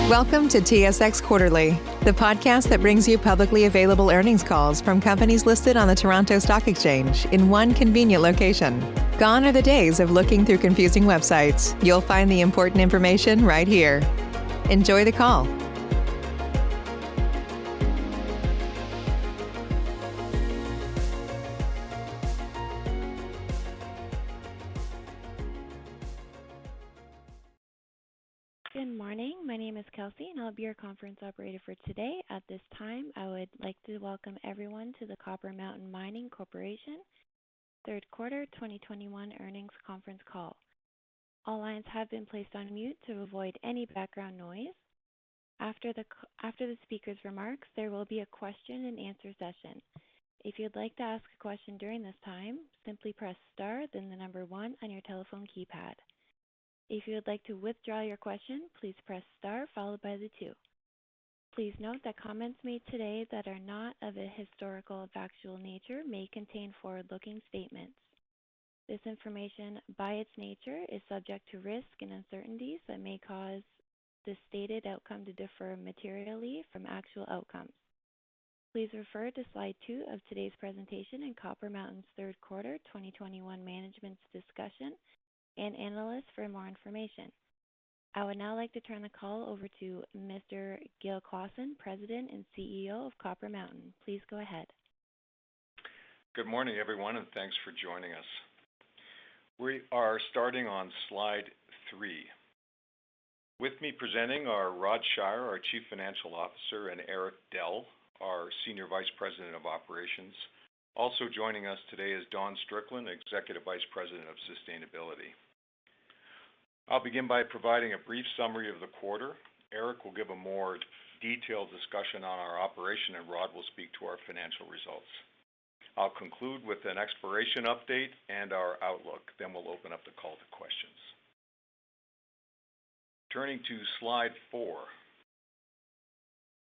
Welcome to TSX Quarterly, the podcast that brings you publicly available earnings calls from companies listed on the Toronto Stock Exchange in one convenient location. Gone are the days of looking through confusing websites. You'll find the important information right here. Enjoy the call. Good morning. My name is Kelsey, and I'll be your conference operator for today. At this time, I would like to welcome everyone to the Copper Mountain Mining Corporation third quarter 2021 earnings conference call. All lines have been placed on mute to avoid any background noise. After the speaker's remarks, there will be a question and answer session. If you'd like to ask a question during this time, simply press star, then the number 1 on your telephone keypad. If you would like to withdraw your question, please press star followed by the 2. Please note that comments made today that are not of a historical or factual nature may contain forward-looking statements. This information, by its nature, is subject to risk and uncertainties that may cause the stated outcome to differ materially from actual outcomes. Please refer to slide 2 of today's presentation in Copper Mountain's third quarter 2021 management's discussion and analysts for more information. I would now like to turn the call over to Mr. Gill Clawson, President and CEO of Copper Mountain. Please go ahead. Good morning, everyone, and thanks for joining us. We are starting on slide 3. With me presenting are Rod Shire, our Chief Financial Officer, and Eric Dell, our Senior Vice President of Operations. Also joining us today is Don Strickland, Executive Vice President of Sustainability. I'll begin by providing a brief summary of the quarter. Eric will give a more detailed discussion on our operation, and Rod will speak to our financial results. I'll conclude with an exploration update and our outlook. Then we'll open up the call to questions. Turning to slide 4.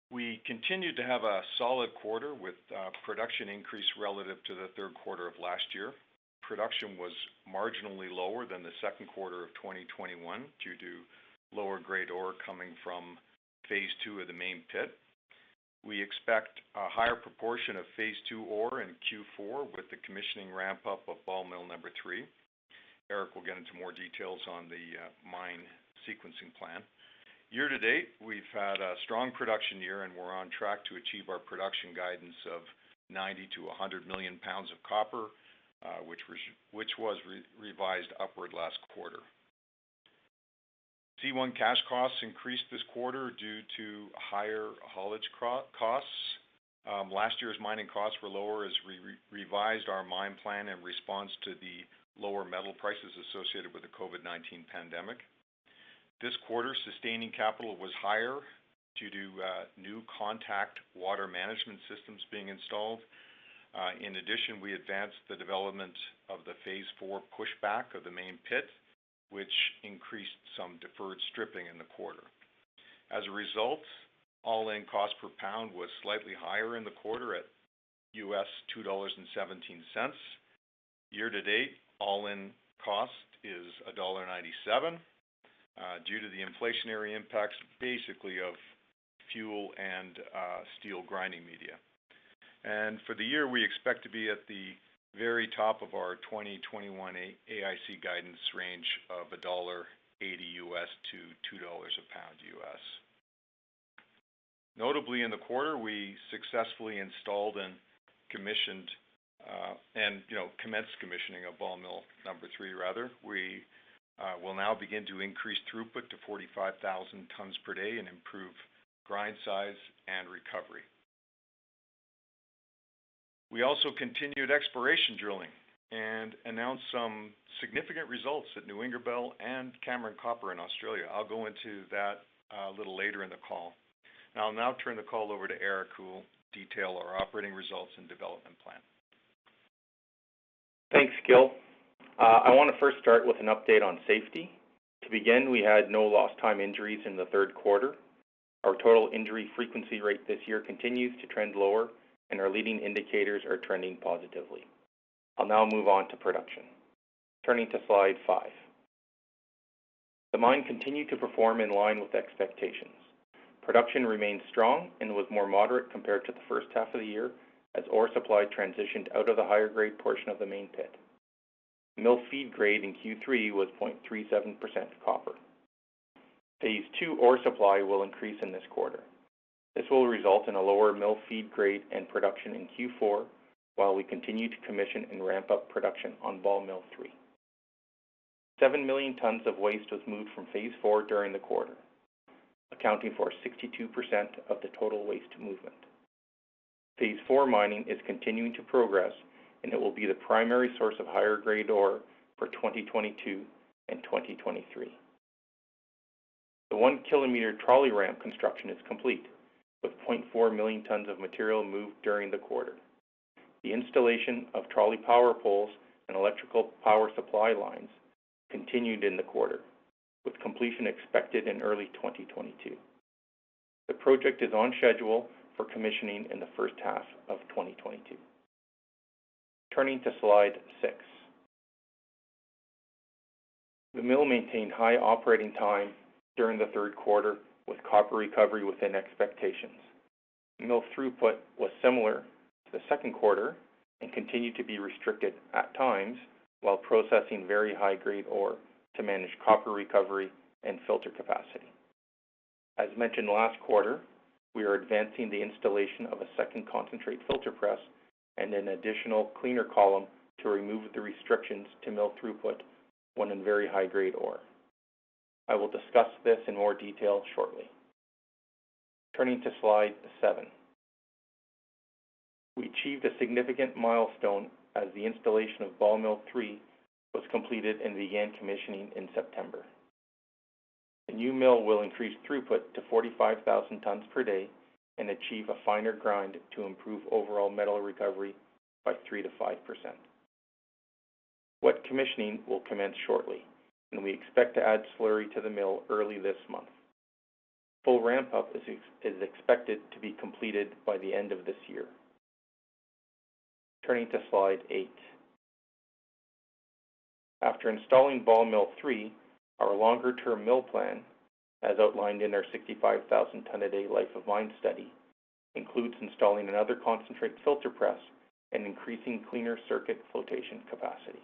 We continued to have a solid quarter with production increase relative to the third quarter of last year. Production was marginally lower than the second quarter of 2021 due to lower grade ore coming from phase 2 of the main pit. We expect a higher proportion of phase 2 ore in Q4 with the commissioning ramp up of ball mill number 3. Eric will get into more details on the mine sequencing plan. Year to date, we've had a strong production year and we're on track to achieve our production guidance of 90 to 100 million pounds of copper, which was revised upward last quarter. C1 cash costs increased this quarter due to higher haulage costs. Last year's mining costs were lower as we revised our mine plan in response to the lower metal prices associated with the COVID-19 pandemic. This quarter, sustaining capital was higher due to new contact water management systems being installed. In addition, we advanced the development of the phase 4 pushback of the main pit, which increased some deferred stripping in the quarter. As a result, all-in cost per pound was slightly higher in the quarter at US $2.17. Year to date, all-in cost is $1.97 due to the inflationary impacts basically of fuel and steel grinding media. And for the year, we expect to be at the very top of our 2021 AIC guidance range of $1.80 US to $2 a pound US. Notably in the quarter, we successfully installed and commissioned commenced commissioning of ball mill number 3 rather. We will now begin to increase throughput to 45,000 tons per day and improve grind size and recovery. We also continued exploration drilling and announced some significant results at New Ingerbelle and Cameron Copper in Australia. I'll go into that a little later in the call. And I'll now turn the call over to Eric, who will detail our operating results and development plan. Thanks, Gill. I want to first start with an update on safety. To begin, we had no lost time injuries in the third quarter. Our total injury frequency rate this year continues to trend lower, and our leading indicators are trending positively. I'll now move on to production. Turning to slide 5. The mine continued to perform in line with expectations. Production remained strong and was more moderate compared to the first half of the year as ore supply transitioned out of the higher grade portion of the main pit. Mill feed grade in Q3 was 0.37% copper. Phase 2 ore supply will increase in this quarter. This will result in a lower mill feed grade and production in Q4 while we continue to commission and ramp up production on Ball Mill 3. 7 million tons of waste was moved from Phase 4 during the quarter, accounting for 62% of the total waste movement. Phase 4 mining is continuing to progress, and it will be the primary source of higher grade ore for 2022 and 2023. The 1 kilometer trolley ramp construction is complete, with 0.4 million tons of material moved during the quarter. The installation of trolley power poles and electrical power supply lines continued in the quarter, with completion expected in early 2022. The project is on schedule for commissioning in the first half of 2022. Turning to slide 6. The mill maintained high operating time during the third quarter with copper recovery within expectations. Mill throughput was similar to the second quarter and continued to be restricted at times while processing very high-grade ore to manage copper recovery and filter capacity. As mentioned last quarter, we are advancing the installation of a second concentrate filter press and an additional cleaner column to remove the restrictions to mill throughput when in very high-grade ore. I will discuss this in more detail shortly. Turning to slide 7. We achieved a significant milestone as the installation of Ball Mill 3 was completed and began commissioning in September. The new mill will increase throughput to 45,000 tons per day and achieve a finer grind to improve overall metal recovery by 3 to 5%. Wet commissioning will commence shortly, and we expect to add slurry to the mill early this month. Full ramp-up is expected to be completed by the end of this year. Turning to slide 8. After installing Ball Mill 3, our longer-term mill plan, as outlined in our 65,000 ton a day life of mine study, includes installing another concentrate filter press and increasing cleaner circuit flotation capacity.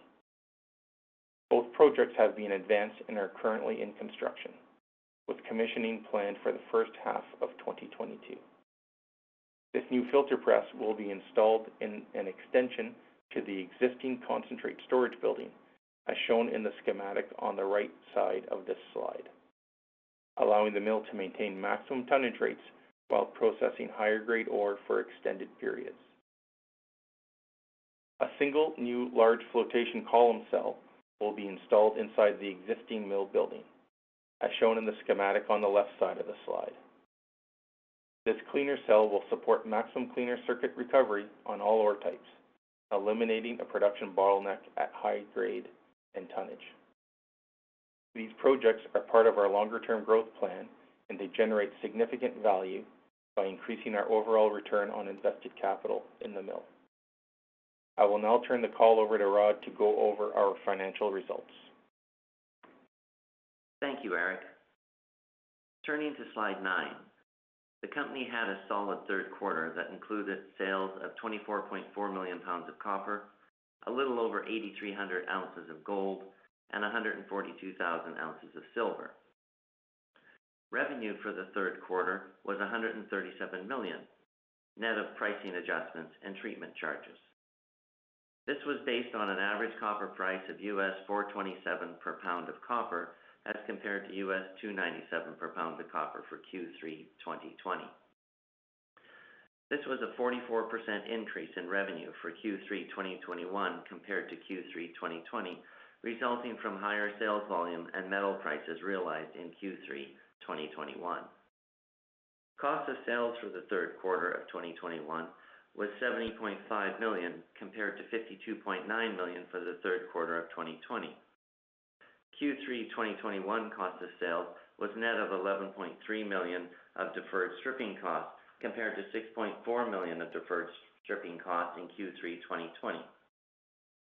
Both projects have been advanced and are currently in construction, with commissioning planned for the first half of 2022. This new filter press will be installed in an extension to the existing concentrate storage building, as shown in the schematic on the right side of this slide, allowing the mill to maintain maximum tonnage rates while processing higher grade ore for extended periods. A single new large flotation column cell will be installed inside the existing mill building, as shown in the schematic on the left side of the slide. This cleaner cell will support maximum cleaner circuit recovery on all ore types, eliminating a production bottleneck at high grade and tonnage. These projects are part of our longer-term growth plan, and they generate significant value by increasing our overall return on invested capital in the mill. I will now turn the call over to Rod to go over our financial results. Thank you, Eric. Turning to slide 9. The company had a solid third quarter that included sales of 24.4 million pounds of copper, a little over 8,300 ounces of gold, and 142,000 ounces of silver. Revenue for the third quarter was $137 million, net of pricing adjustments and treatment charges. This was based on an average copper price of US $4.27 per pound of copper as compared to US $2.97 per pound of copper for Q3 2020. This was a 44% increase in revenue for Q3 2021 compared to Q3 2020, resulting from higher sales volume and metal prices realized in Q3 2021. Cost of sales for the third quarter of 2021 was $70.5 million compared to $52.9 million for the third quarter of 2020. Q3 2021 cost of sales was net of $11.3 million of deferred stripping costs compared to $6.4 million of deferred stripping costs in Q3 2020.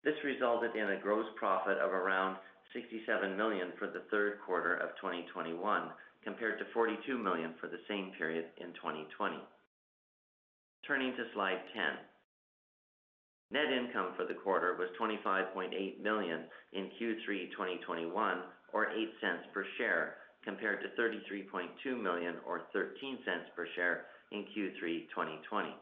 This resulted in a gross profit of around $67 million for the third quarter of 2021 compared to $42 million for the same period in 2020. Turning to slide 10. Net income for the quarter was $25.8 million in Q3 2021, or 8 cents per share, compared to $33.2 million or 13 cents per share in Q3 2020.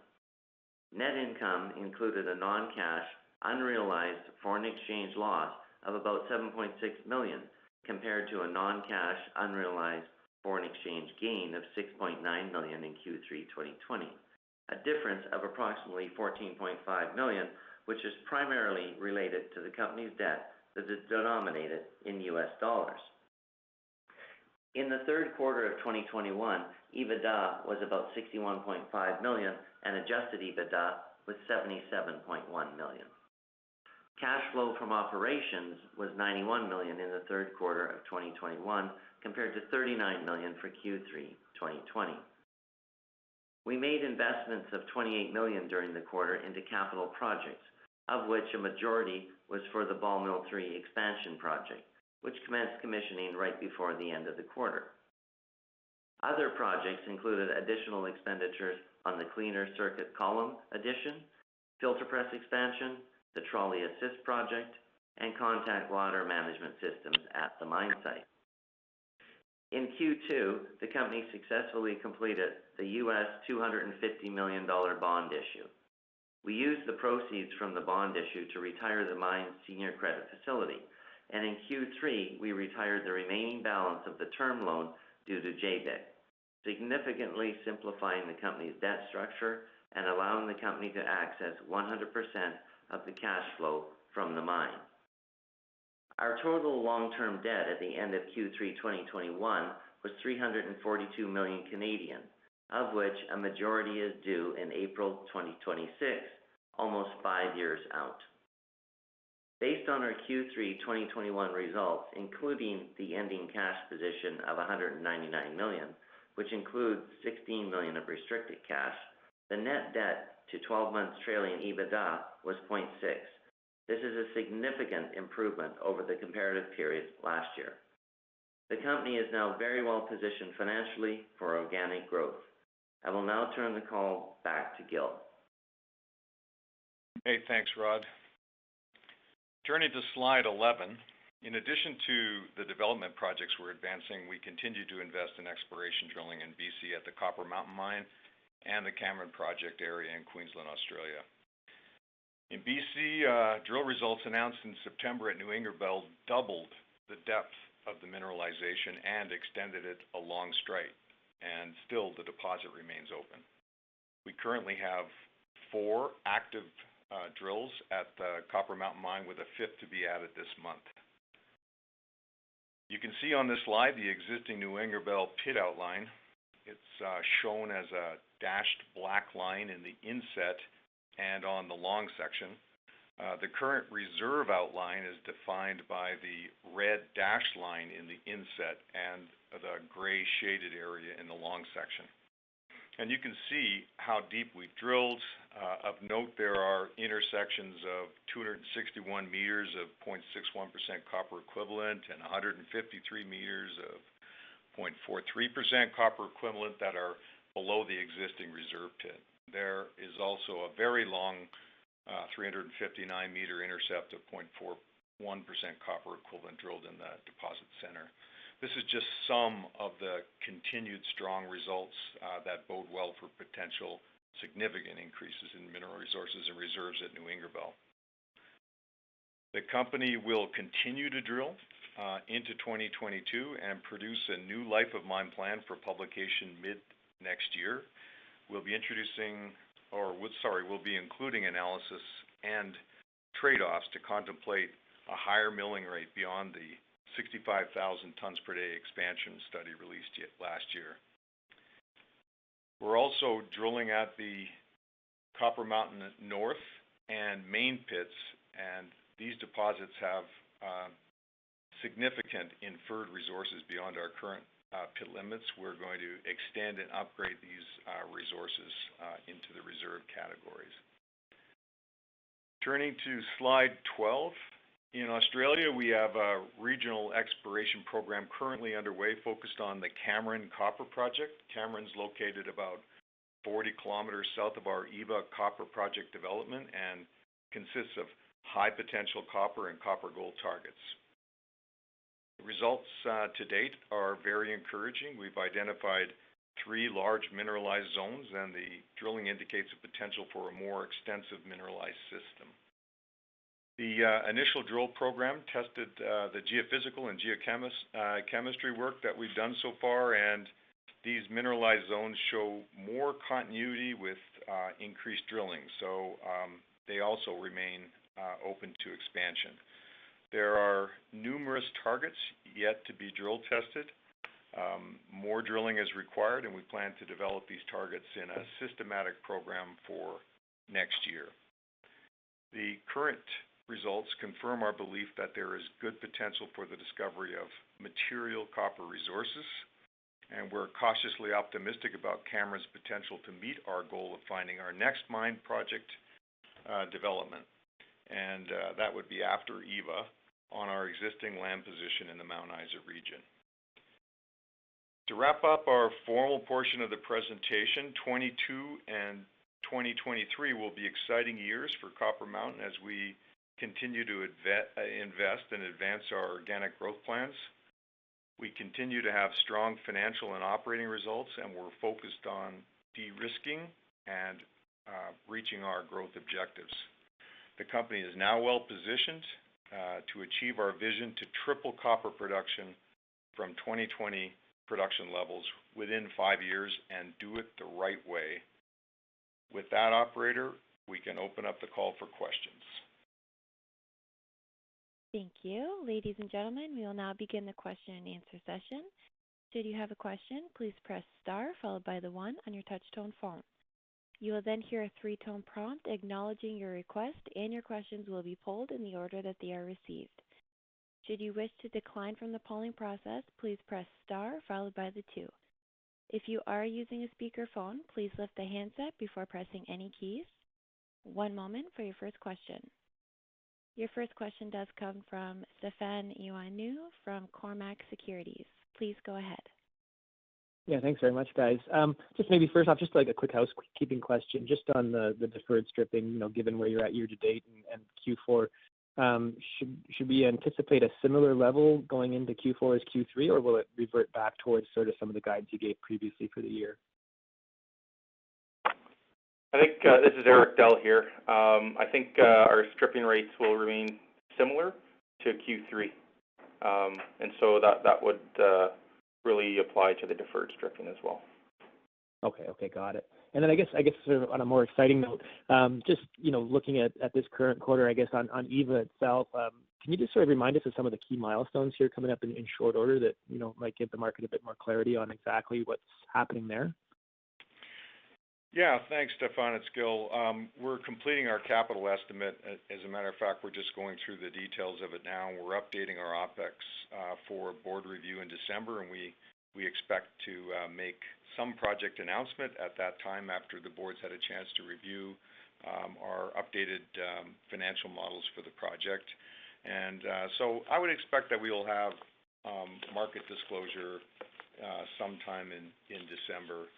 Net income included a non-cash, unrealized foreign exchange loss of about $7.6 million, compared to a non-cash, unrealized foreign exchange gain of $6.9 million in Q3 2020, a difference of approximately $14.5 million, which is primarily related to the company's debt that is denominated in US dollars. In the third quarter of 2021, EBITDA was about $61.5 million and adjusted EBITDA was $77.1 million. Cash flow from operations was $91 million in the third quarter of 2021 compared to $39 million for Q3 2020. We made investments of $28 million during the quarter into capital projects, of which a majority was for the Ball Mill 3 expansion project, which commenced commissioning right before the end of the quarter. Other projects included additional expenditures on the cleaner circuit column addition, filter press expansion, the trolley assist project, and contact water management systems at the mine site. In Q2, the company successfully completed the US $250 million bond issue. We used the proceeds from the bond issue to retire the mine's senior credit facility, and in Q3, we retired the remaining balance of the term loan due to JBIC, significantly simplifying the company's debt structure and allowing the company to access 100% of the cash flow from the mine. Our total long-term debt at the end of Q3 2021 was 342 million Canadian, of which a majority is due in April 2026, almost 5 years out. Based on our Q3 2021 results, including the ending cash position of 199 million, which includes 16 million of restricted cash, the net debt to 12 months trailing EBITDA was 0.6. This is a significant improvement over the comparative period last year. The company is now very well positioned financially for organic growth. I will now turn the call back to Gill. Hey, thanks, Rod. Turning to slide 11, in addition to the development projects we're advancing, we continue to invest in exploration drilling in BC at the Copper Mountain Mine and the Cameron Project area in Queensland, Australia. In BC, drill results announced in September at New Ingerbelle doubled the depth of the mineralization and extended it along strike, and still the deposit remains open. We currently have 4 active drills at the Copper Mountain Mine, with a 5th to be added this month. You can see on this slide the existing New Ingerbelle pit outline. It's shown as a dashed black line in the inset and on the long section. The current reserve outline is defined by the red dashed line in the inset and the gray shaded area in the long section. And you can see how deep we've drilled. Of note, there are intersections of 261 meters of 0.61% copper equivalent and 153 meters of 0.43% copper equivalent that are below the existing reserve pit. There is also a very long 359-meter intercept of 0.41% copper equivalent drilled in the deposit center. This is just some of the continued strong results that bode well for potential significant increases in mineral resources and reserves at New Ingerbelle. The company will continue to drill into 2022 and produce a new life of mine plan for publication mid next year. We'll be including analysis and trade-offs to contemplate a higher milling rate beyond the 65,000 tons per day expansion study released last year. We're also drilling at the Copper Mountain North and Main pits, and these deposits have significant inferred resources beyond our current pit limits. We're going to extend and upgrade these resources into the reserve categories. Turning to slide 12, In Australia, we have a regional exploration program currently underway focused on the Cameron Copper Project. Cameron's located about 40 kilometers south of our Eva Copper Project development and consists of high potential copper and copper gold targets. The results to date are very encouraging. We've identified 3 large mineralized zones, and the drilling indicates a potential for a more extensive mineralized system. The initial drill program tested the geophysical and geochemistry work that we've done so far, and these mineralized zones show more continuity with increased drilling, so they also remain open to expansion. There are numerous targets yet to be drill tested. More drilling is required, and we plan to develop these targets in a systematic program for next year. The current results confirm our belief that there is good potential for the discovery of material copper resources, and we're cautiously optimistic about Cameron's potential to meet our goal of finding our next mine project development, and that would be after Eva on our existing land position in the Mount Isa region. To wrap up our formal portion of the presentation, 22 and 2023 will be exciting years for Copper Mountain as we continue to invest and advance our organic growth plans. We continue to have strong financial and operating results, and we're focused on de-risking and reaching our growth objectives. The company is now well positioned to achieve our vision to triple copper production from 2020 production levels within 5 years and do it the right way. With that, operator, we can open up the call for questions. Thank you. Ladies and gentlemen, we will now begin the question and answer session. Should you have a question, please press star followed by the 1 on your touch-tone phone. You will then hear a 3-tone prompt acknowledging your request, and your questions will be polled in the order that they are received. Should you wish to decline from the polling process, please press star followed by the 2. If you are using a speakerphone, please lift the handset before pressing any keys. One moment for your first question. Your first question does come from Stefan Ioannou from Cormark Securities. Please go ahead. Yeah, thanks very much, guys. Just maybe first off, just like a quick housekeeping question, just on the deferred stripping, you know, given where you're at year to date and Q4, should we anticipate a similar level going into Q4 as Q3, or will it revert back towards sort of some of the guides you gave previously for the year? I think this is Eric Dell here. I think our stripping rates will remain similar to Q3, and so that would really apply to the deferred stripping as well. Okay, got it. And then I guess sort of on a more exciting note, just, you know, looking at this current quarter, I guess on Eva itself, can you just sort of remind us of some of the key milestones here coming up in short order that, you know, might give the market a bit more clarity on exactly what's happening there? Yeah, thanks, Stefan. It's Gill. We're completing our capital estimate. As a matter of fact, we're just going through the details of it now. We're updating our OPEX for board review in December, and we expect to make some project announcement at that time after the board's had a chance to review our updated financial models for the project. And so I would expect that we will have market disclosure sometime in December,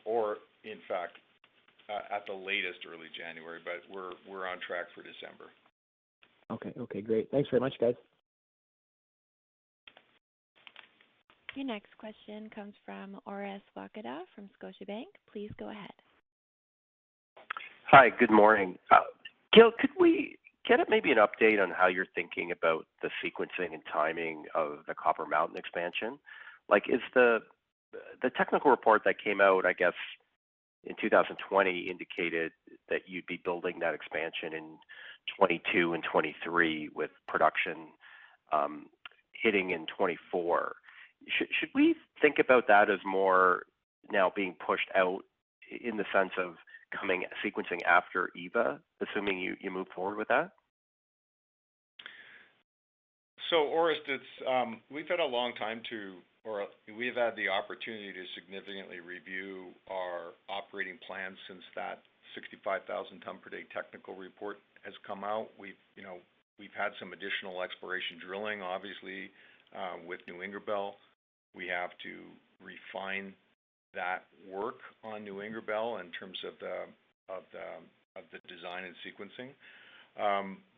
or in fact at the latest early January, but we're on track for December. Okay, great. Thanks very much, guys. Your next question comes from Orest Wowkodaw from Scotiabank. Please go ahead. Hi, good morning. Gill, could we get maybe an update on how you're thinking about the sequencing and timing of the Copper Mountain expansion? Like, is the technical report that came out, I guess, in 2020 indicated that you'd be building that expansion in 22 and 23 with production hitting in 24. Should we think about that as more now being pushed out in the sense of sequencing after Eva, assuming you move forward with that? So, Orest, we've had a long time we've had the opportunity to significantly review our operating plans since that 65,000 ton per day technical report has come out. We've, we've had some additional exploration drilling, obviously, with New Ingerbelle. We have to refine that work on New Ingerbelle in terms of the design and sequencing.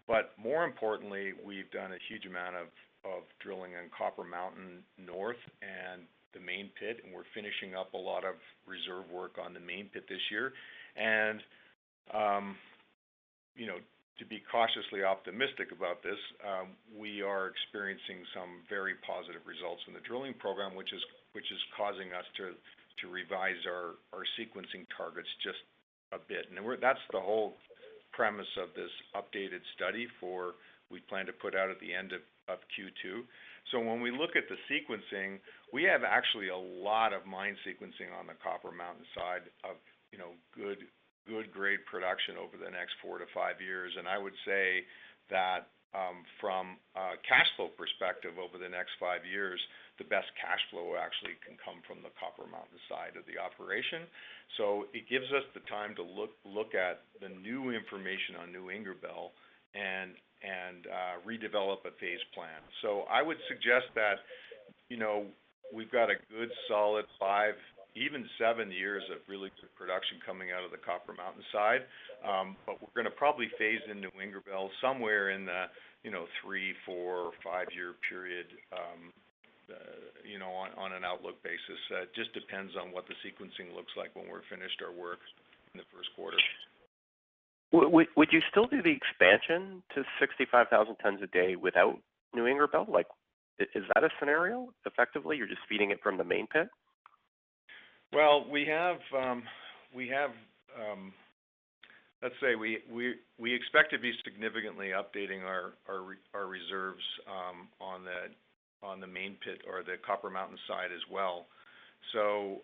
But more importantly, we've done a huge amount of drilling on Copper Mountain North and the main pit, and we're finishing up a lot of reserve work on the main pit this year. And, you know, to be cautiously optimistic about this, we are experiencing some very positive results in the drilling program, which is causing us to revise our sequencing targets just a bit. And that's the whole premise of this updated study we plan to put out at the end of Q2. So when we look at the sequencing, we have actually a lot of mine sequencing on the Copper Mountain side of, you know, good grade production over the next 4 to 5 years. And I would say that from a cash flow perspective over the next 5 years, the best cash flow actually can come from the Copper Mountain side of the operation. So it gives us the time to look at the new information on New Ingerbelle and redevelop a phase plan. So I would suggest that, you know, we've got a good solid 5, even 7 years of really good production coming out of the Copper Mountain side, but we're going to probably phase in New Ingerbelle somewhere in the, you know, 3, 4, 5 year period, you know, on an outlook basis. It just depends on what the sequencing looks like when we're finished our work in the first quarter. Would you still do the expansion to 65,000 tons a day without New Ingerbelle? Like, is that a scenario? Effectively, you're just feeding it from the main pit? Well, we have let's say we expect to be significantly updating our reserves on the main pit or the Copper Mountain side as well. So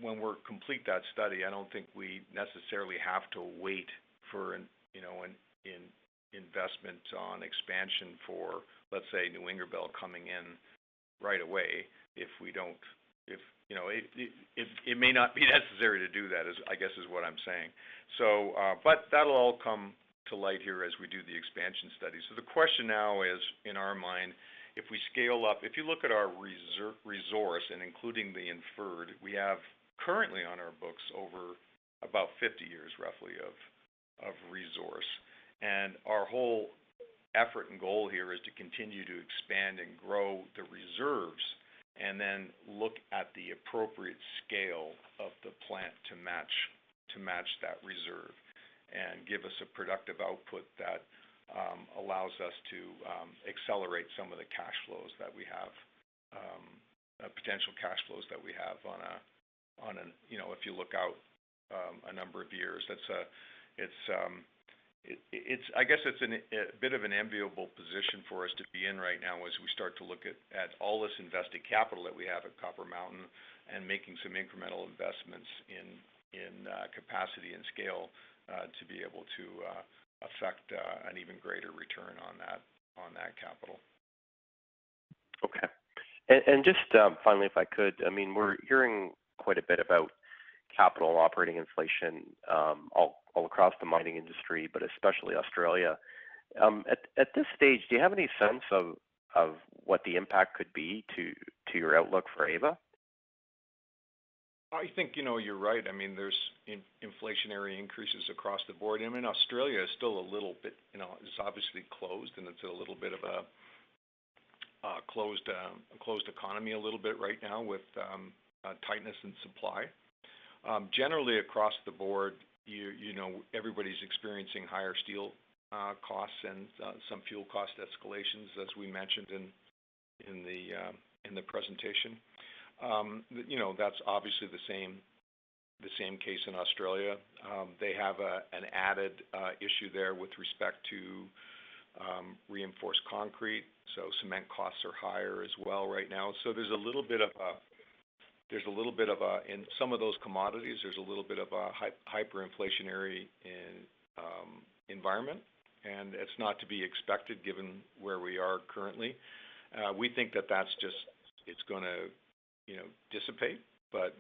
when we complete that study, I don't think we necessarily have to wait for an investment on expansion for, let's say, New Ingerbelle coming in right away. If you know, it may not be necessary to do that, I guess is what I'm saying. So, but that'll all come to light here as we do the expansion study. So the question now is, in our mind, if we scale up, if you look at our resource and including the inferred, we have currently on our books over about 50 years roughly of resource. And our whole effort and goal here is to continue to expand and grow the reserves and then look at the appropriate scale of the plant to match that reserve and give us a productive output that allows us to accelerate some of the cash flows that we have, potential cash flows that we have on a you know, if you look out a number of years. I guess it's a bit of an enviable position for us to be in right now as we start to look at all this invested capital that we have at Copper Mountain and making some incremental investments in capacity and scale to be able to affect an even greater return on that capital. Okay. And just finally, if I could, I mean, we're hearing quite a bit about capital and operating inflation all across the mining industry, but especially Australia. At this stage, do you have any sense of what the impact could be to your outlook for Ava? I think, you know, you're right. I mean, there's inflationary increases across the board. I mean, Australia is still a little bit, you know, it's obviously closed, and it's a little bit of a closed economy a little bit right now with tightness in supply. Generally across the board, you know, everybody's experiencing higher steel costs and some fuel cost escalations, as we mentioned in the presentation. You know, that's obviously the same case in Australia. They have an added issue there with respect to reinforced concrete, so cement costs are higher as well right now. So there's a little bit of in some of those commodities, there's a little bit of a hyperinflationary environment, and it's not to be expected given where we are currently. We think that it's going to, you know, dissipate, but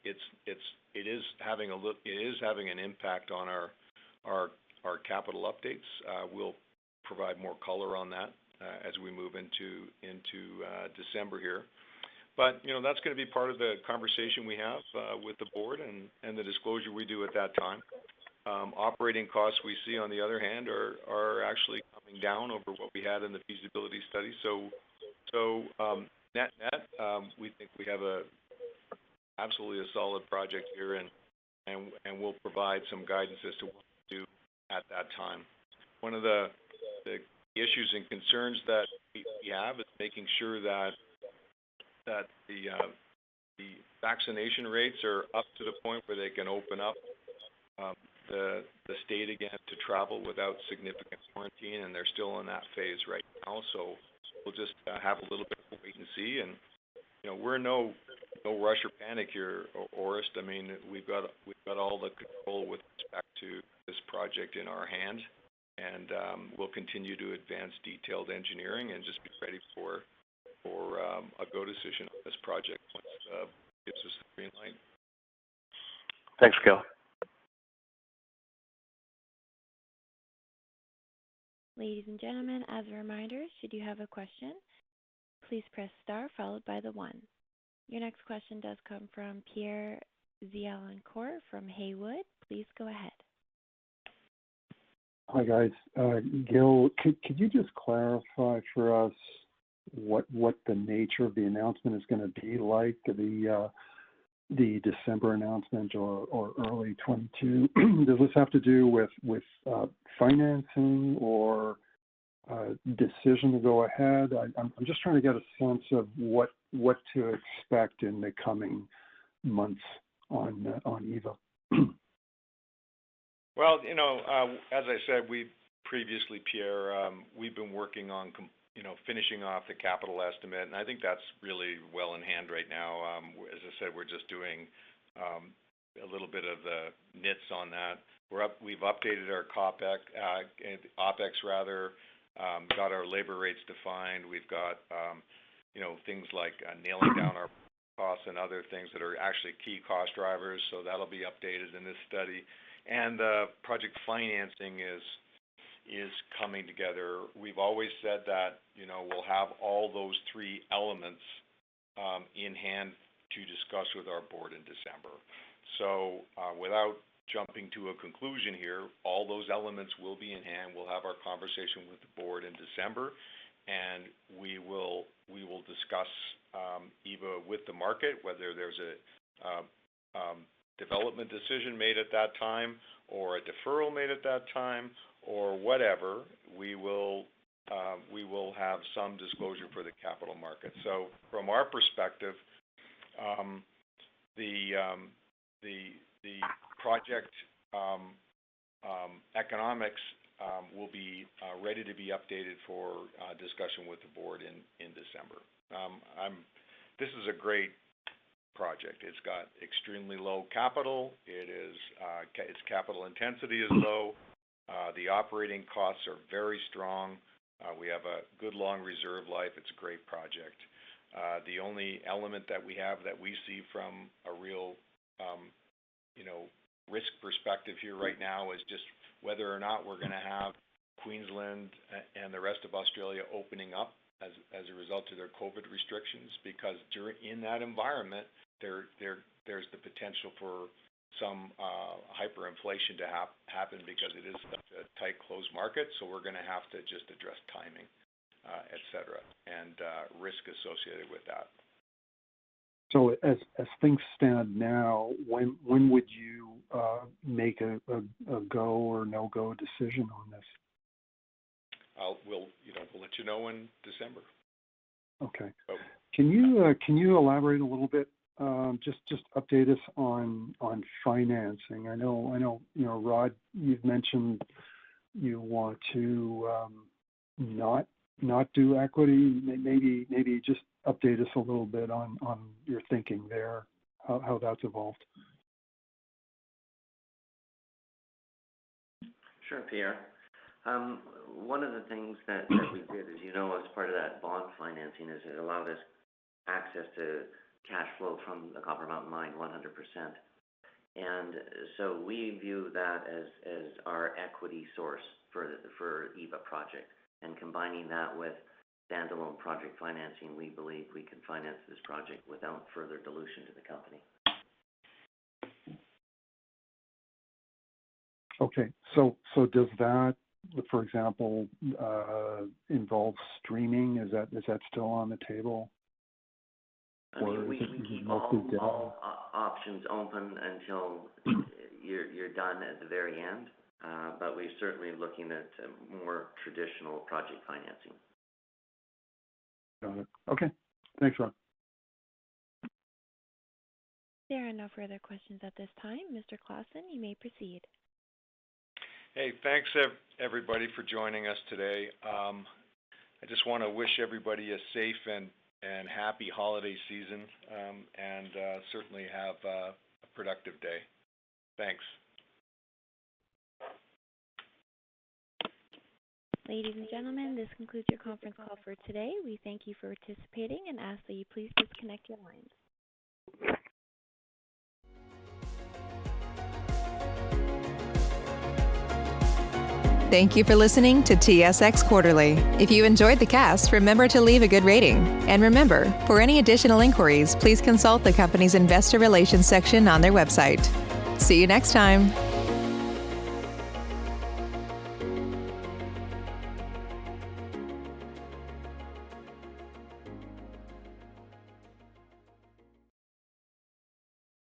it is having an impact on our capital updates. provide more color on that as we move into December here. But, that's going to be part of the conversation we have with the board and the disclosure we do at that time. Operating costs we see, on the other hand, are actually coming down over what we had in the feasibility study. So net, we think we have absolutely a solid project here, and we'll provide some guidance as to what to do at that time. One of the issues and concerns that we have is making sure that the vaccination rates are up to the point where they can open up the state again to travel without significant quarantine, and they're still in that phase right now. So we'll just have a little bit of a wait and see. And we're in no rush or panic here, Orest. I mean, we've got all the control with respect to this project in our hand, and we'll continue to advance detailed engineering and just be ready for a go decision on this project once it gives us the green light. Thanks, Gill. Ladies and gentlemen, as a reminder, should you have a question, please press star followed by the 1. Your next question does come from Pierre Zialancourt from Haywood. Please go ahead. Hi, guys. Gill, could you just clarify for us what the nature of the announcement is going to be like, the December announcement or early 22? Does this have to do with financing or decision to go ahead? I'm just trying to get a sense of what to expect in the coming months on EVA. Well, as I said, Pierre, we've been working on finishing off the capital estimate, and I think that's really well in hand right now. As I said, we're just doing a little bit of the nits on that. We've updated our OPEX rather, got our labor rates defined. We've got things like nailing down our costs and other things that are actually key cost drivers. So that'll be updated in this study, and the project financing is coming together. We've always said that we'll have all those three elements in hand to discuss with our board in December. So without jumping to a conclusion here, all those elements will be in hand. We'll have our conversation with the board in December, and we will discuss EVA with the market, whether there's a development decision made at that time or a deferral made at that time or whatever. We will have some disclosure for the capital market. So from our perspective, the project economics will be ready to be updated for discussion with the board in December. This is a great project. It's got extremely low capital. Its capital intensity is low. The operating costs are very strong. We have a good long reserve life. It's a great project. The only element that we have that we see from a real, risk perspective here right now is just whether or not we're going to have Queensland and the rest of Australia opening up as a result of their COVID restrictions, because in that environment, there's the potential for some hyperinflation to happen because it is such a tight closed market. So we're going to have to just address timing, et cetera, and risk associated with that. So as things stand now, when would you make a go or no go decision on this? We'll let you know in December. Okay. So, can you elaborate a little bit? Just update us on financing. I know. Rod, you've mentioned you want to not do equity. Maybe just update us a little bit on your thinking there, how that's evolved. Sure, Pierre. One of the things that we did, as you know, as part of that bond financing, is it allowed us access to cash flow from the Copper Mountain Mine 100%. And so we view that as our equity source for EVA project. And combining that with standalone project financing, we believe we can finance this project without further dilution to the company. Okay, so does that, for example, involve streaming? Is that still on the table? I mean, we keep all options open until you're done at the very end, but we're certainly looking at more traditional project financing. Got it. Okay, thanks, Ron. There are no further questions at this time. Mr. Clawson, you may proceed. Hey, thanks everybody for joining us today. I just want to wish everybody a safe and happy holiday season, and certainly have a productive day. Thanks. Ladies and gentlemen, this concludes your conference call for today. We thank you for participating and ask that you please disconnect your lines. Thank you for listening to TSX Quarterly. If you enjoyed the cast, remember to leave a good rating. And remember, for any additional inquiries, please consult the company's investor relations section on their website. See you next time.